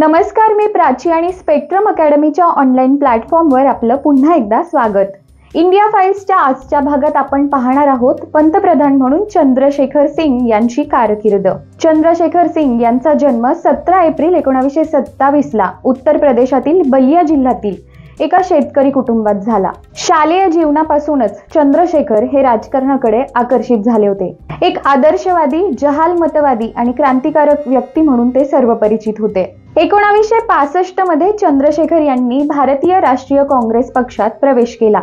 नमस्कार, मी प्राची आणि spectrum अकॅडमीच्या online प्लॅटफॉर्मवर आपलं पुन्हा एकदा स्वागत. इंडिया फाइल्सच्या आजच्या भागात आपण पाहणार आहोत पंतप्रधान म्हणून चंद्रशेखर सिंग यांची कारकीर्द. चंद्रशेखर सिंग यांचा जन्म 17 एप्रिल 1927 ला उत्तर प्रदेशातील बलिया जिल्ह्यातील एका शेतकरी कुटुंबात झाला. शालेय जीवनापासूनच चंद्रशेखर हे राजकारणाकडे आकर्षित झाले होते. एक आदर्शवादी, जहालमतवादी आणि क्रांतिकारक व्यक्ती म्हणून ते सर्वपरिचित होते. 1965 मध्ये चंद्रशेखर यांनी भारतीय राष्ट्रीय काँग्रेस पक्षात प्रवेश केला.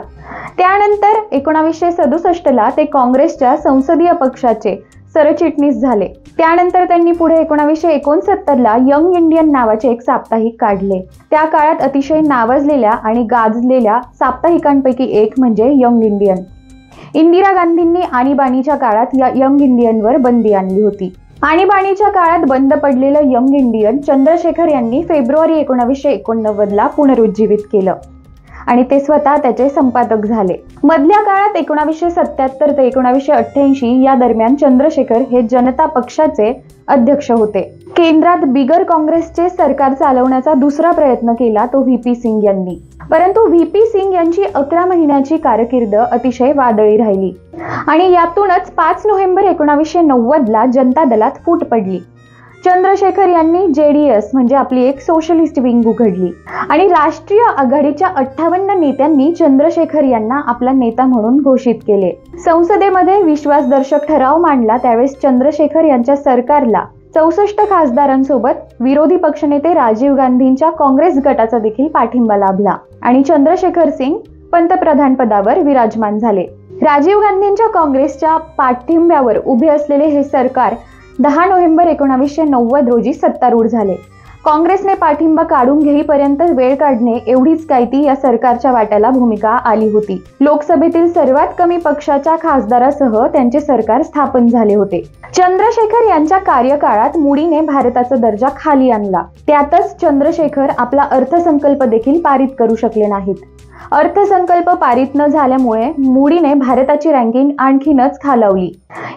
त्यानंतर 1967 ला ते काँग्रेसच्या संसदीय पक्षाचे सरचिटणीस झाले. त्यानंतर त्यांनी पुढे 1969 ला यंग इंडियन नावाचे एक साप्ताहिक काढले. त्या काळात अतिशय नावाजलेल्या आणि गाजलेल्या साप्ताहिकांपैकी एक म्हणजे यंग इंडियन. इंदिरा गांधींनी आणीबाणीच्या काळात या यंग इंडियनवर बंदी आणली होती. आणीबाणीच्या काळात बंद पडलेलं यंग इंडियन चंद्रशेखर यांनी फेब्रुवारी 1989 ला पुनरुज्जीवित केलं आणि ते स्वतः त्याचे संपादक झाले. मधल्या काळात 1977 ते 1988 या दरम्यान चंद्रशेखर हे जनता पक्षाचे अध्यक्ष होते. केंद्रात बिगर काँग्रेसचे सरकार चालवण्याचा दुसरा प्रयत्न केला तो व्ही.पी. सिंग यांनी. परंतु व्ही.पी. सिंग यांची 11 महिन्याची कारकीर्द अतिशय वादळी राहिली आणि यातूनच 5 नोव्हेंबर 1990 ला जनता दलात फूट पडली. चंद्रशेखर यांनी JDS म्हणजे आपली एक सोशलिस्ट विंग उघडली आणि राष्ट्रीय आघाडीच्या 58 नेत्यांनी चंद्रशेखर यांना आपला नेता म्हणून घोषित केले. संसदेमध्ये विश्वासदर्शक ठराव मांडला. त्यावेळेस चंद्रशेखर यांच्या सरकारला 64 खासदारांसोबत विरोधी पक्षनेते राजीव गांधींच्या काँग्रेस गटाचा देखील पाठिंबा लाभला आणि चंद्रशेखर सिंग पंतप्रधान पदावर विराजमान झाले. राजीव गांधींच्या काँग्रेसच्या पाठिंब्यावर उभे असलेले हे सरकार 10 नोव्हेंबर 1990 रोजी सत्तारूढ झाले. काँग्रेसने पाठिंबा काढून घेईपर्यंत वेळ काढणे एवढीच काय ती या सरकारच्या वाट्याला भूमिका आली होती. लोकसभेतील सर्वात कमी पक्षाच्या खासदारासह त्यांचे सरकार स्थापन झाले होते. चंद्रशेखर यांच्या कार्यकाळात मूडीने भारताचा दर्जा खाली आणला. त्यातच चंद्रशेखर आपला अर्थसंकल्प देखील पारित करू शकले नाहीत. अर्थसंकल्प पारित न झाल्यामुळे मूडीने भारताची रँकिंग आणखीनच खालावली.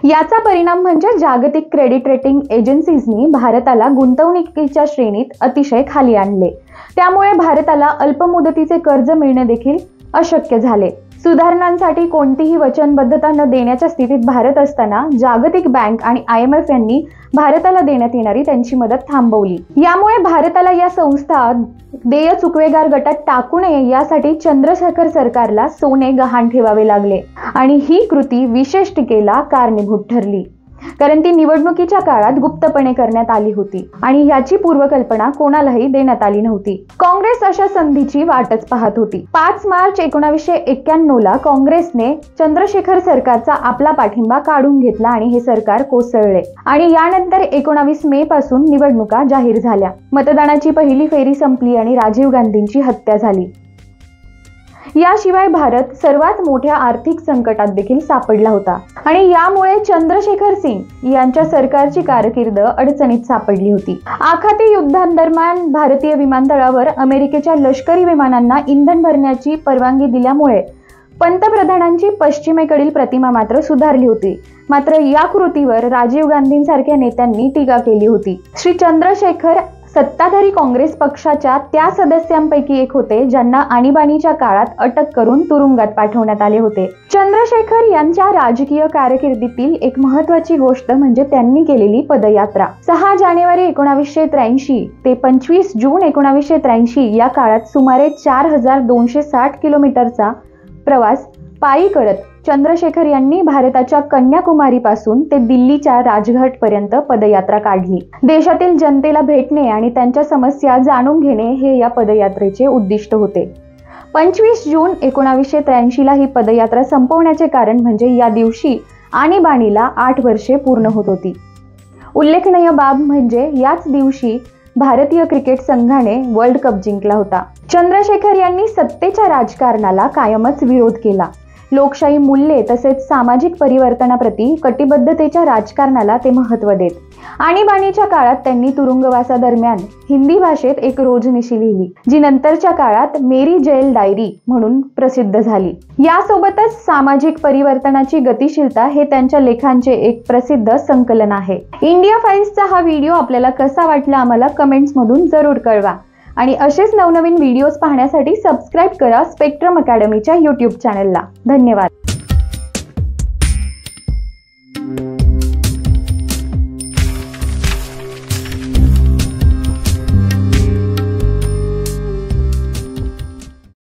याचा परिणाम म्हणजे जागतिक क्रेडिट रेटिंग एजन्सीजनी भारताला गुंतवणुकीच्या श्रेणीत अतिशय खाली आणले. त्यामुळे भारताला अल्पमुदतीचे कर्ज मिळणे देखील अशक्य झाले. सुधारणांसाठी कोणतीही वचनबद्धता न देण्याच्या स्थितीत भारत असताना जागतिक बँक आणि IMF यांनी भारताला देण्यात येणारी त्यांची मदत थांबवली. यामुळे भारताला या संस्था देय चुकवेगार गटात टाकू नये यासाठी चंद्रशेखर सरकारला सोने गहाण ठेवावे लागले आणि ही कृती विशेष टीकेला कारणीभूत ठरली, कारण ती निवडणुकीच्या काळात गुप्तपणे करण्यात आली होती आणि याची पूर्वकल्पना कोणालाही देण्यात आली नव्हती. काँग्रेस अशा संधीची वाटच पाहत होती. 5 मार्च 1991 ला काँग्रेसने चंद्रशेखर सरकारचा आपला पाठिंबा काढून घेतला आणि हे सरकार कोसळले आणि यानंतर 19 मे पासून निवडणुका जाहीर झाल्या. मतदानाची पहिली फेरी संपली आणि राजीव गांधींची हत्या झाली. याशिवाय भारत सर्वात मोठ्या आर्थिक संकटात देखील सापडला होता आणि यामुळे चंद्रशेखर सिंग यांच्या सरकारची कारकीर्द अडचणीत सापडली होती. आखाती युद्धांदरम्यान भारतीय विमानतळावर अमेरिकेच्या लष्करी विमानांना इंधन भरण्याची परवानगी दिल्यामुळे पंतप्रधानांची पश्चिमेकडील प्रतिमा मात्र सुधारली होती. मात्र या कृतीवर राजीव गांधींसारख्या नेत्यांनी टीका केली होती. श्री चंद्रशेखर सत्ताधारी काँग्रेस पक्षाच्या त्या सदस्यांपैकी एक होते ज्यांना आणीबाणीच्या काळात अटक करून तुरुंगात पाठवण्यात आले होते. चंद्रशेखर यांच्या राजकीय कारकिर्दीतील एक महत्त्वाची गोष्ट म्हणजे त्यांनी केलेली पदयात्रा. 6 जानेवारी 1983 ते 25 जून 1983 या काळात सुमारे 4260 किलोमीटरचा प्रवास पायी करत चंद्रशेखर यांनी भारताच्या कन्याकुमारी पासून ते दिल्लीच्या राजघाट पर्यंत पदयात्रा काढली. देशातील जनतेला भेटणे आणि त्यांच्या समस्या जाणून घेणे हे या पदयात्रेचे उद्दिष्ट होते. 25 जून 1983 ला ही पदयात्रा संपवण्याचे कारण म्हणजे या दिवशी आणीबाणीला 8 वर्षे पूर्ण होत होती. उल्लेखनीय बाब म्हणजे याच दिवशी भारतीय क्रिकेट संघाने वर्ल्ड कप जिंकला होता. चंद्रशेखर यांनी सत्तेच्या राजकारणाला कायमच विरोध केला. लोकशाही मूल्ये तसेच सामाजिक परिवर्तनाप्रती कटिबद्धतेच्या राजकारणाला ते महत्त्व देत. आणीबाणीच्या काळात त्यांनी तुरुंगवासादरम्यान हिंदी भाषेत एक रोजनिशी लिहिली, जी नंतरच्या काळात मेरी जेल डायरी म्हणून प्रसिद्ध झाली. यासोबतच सामाजिक परिवर्तनाची गतिशीलता हे त्यांच्या लेखांचे एक प्रसिद्ध संकलन आहे. इंडिया फाईल्सचा हा व्हिडिओ आपल्याला कसा वाटला आम्हाला कमेंट्समधून जरूर कळवा आणि असेच नवनवीन व्हिडिओज पाहण्यासाठी सबस्क्राईब करा स्पेक्ट्रम अकॅडमीच्या YouTube चॅनलला. धन्यवाद.